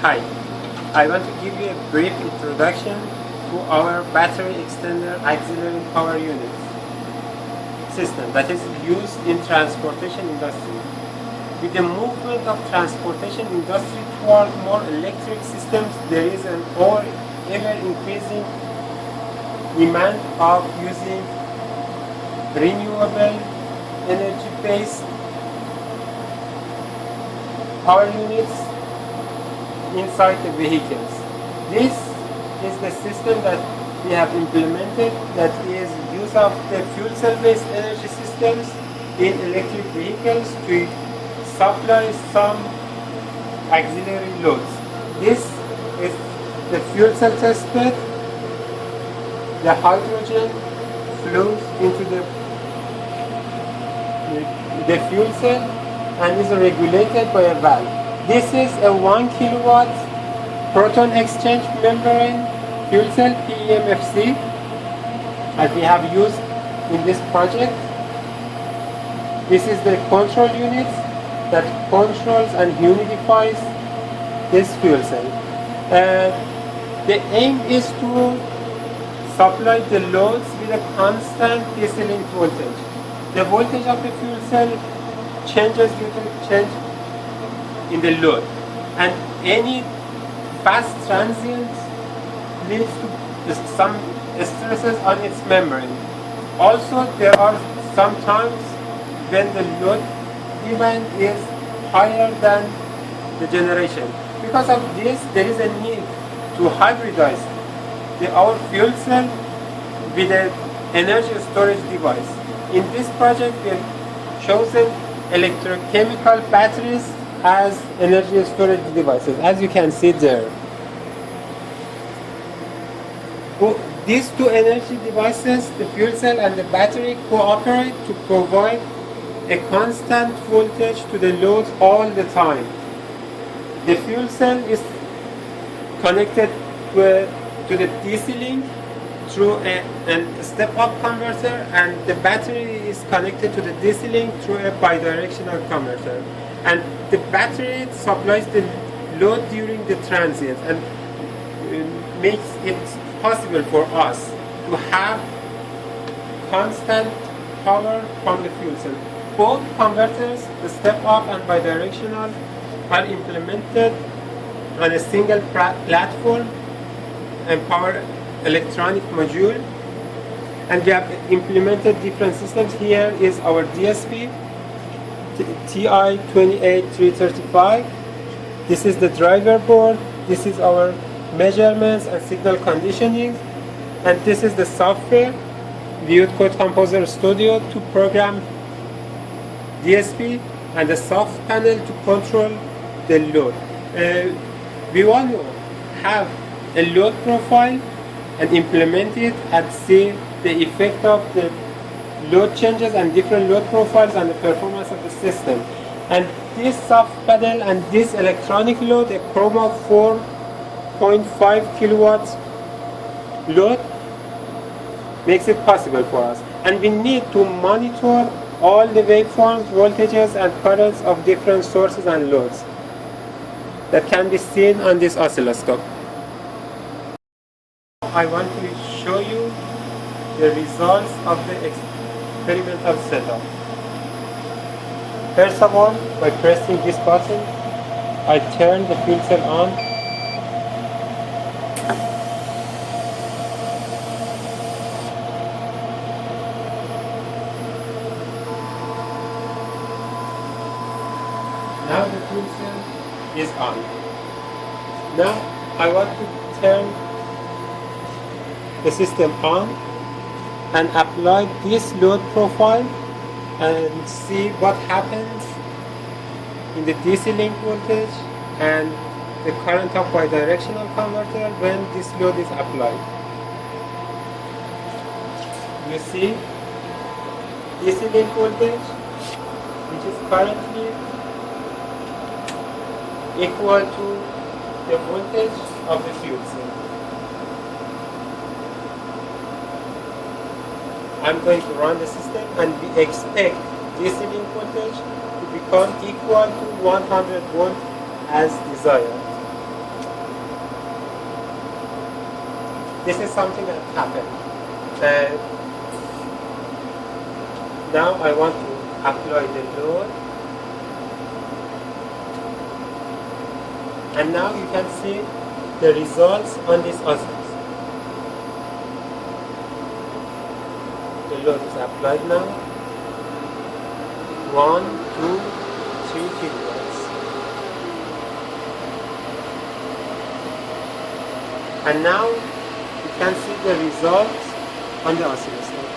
Hi, I want to give you a brief introduction to our battery extender auxiliary power unit system that is used in transportation industry. With the movement of transportation industry toward more electric systems, there is an ever increasing demand of using renewable energy-based power units inside the vehicles. This is the system that we have implemented, that is use of the fuel cell-based energy systems in electric vehicles to supply some auxiliary loads. This is the fuel cell test bed. The hydrogen flows into the fuel cell and is regulated by a valve. This is a 1 kilowatt proton exchange membrane fuel cell TMS320F28335 that we have used in this project. This is the control unit that controls and humidifies this fuel cell. The aim is to supply the loads with a constant DC link voltage. The voltage of the fuel cell changes due to change in the load, and any fast transient leads to some stresses on its membrane. Also, there are some times when the load demand is higher than the generation. Because of this, there is a need to hybridize our fuel cell with an energy storage device. In this project, we have chosen electrochemical batteries as energy storage devices, as you can see there. These two energy devices, the fuel cell and the battery, cooperate to provide a constant voltage to the load all the time. The fuel cell is connected to the DC link through a step-up converter, and the battery is connected to the DC link through a bidirectional converter. And the battery supplies the load during the transient and makes it possible for us to have constant power from the fuel cell. Both converters, the step-up and bidirectional, are implemented on a single platform and power electronic module. And we have implemented different systems. Here is our DSP TI-28335. This is the driver board. This is our measurements and signal conditioning. And this is the software, Viewed Code Composer Studio, to program DSP, and the soft panel to control the load. We want to have a load profile and implement it and see the effect of the load changes and different load profiles and the performance of the system. And this soft panel and this electronic load, a Chroma 4.5 kilowatts load, makes it possible for us. And we need to monitor all the waveforms, voltages and currents of different sources and loads that can be seen on this oscilloscope. I want to show you the results of the experimental setup. First of all, by pressing this button, I turn the fuel cell on. Now the fuel cell is on. Now I want to turn the system on and apply this load profile and see what happens in the DC link voltage and the current of bidirectional converter when this load is applied. You see DC link voltage, which is currently equal to the voltage of the fuel cell. I'm going to run the system, and we expect DC link voltage to become equal to 100 volt as desired. This is something that happened. Now I want to apply the load. And now you can see the results on this oscilloscope. The load is applied now. 1, 2, 3 kilowatts. And now you can see the results on the oscilloscope.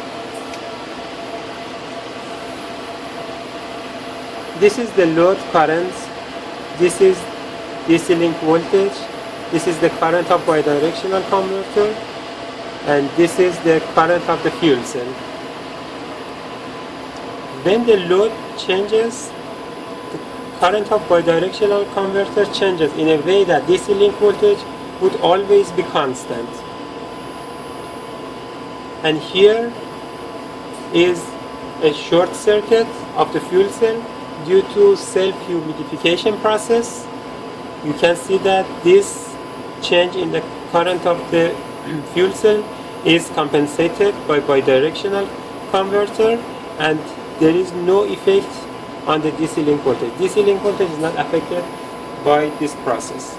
This is the load current. This is DC link voltage. This is the current of bidirectional converter. And this is the current of the fuel cell. When the load changes, the current of bidirectional converter changes in a way that DC link voltage would always be constant. And here is a short circuit of the fuel cell due to self-humidification process. You can see that this change in the current of the fuel cell is compensated by bidirectional converter, and there is no effect on the DC link voltage. DC link voltage is not affected by this process.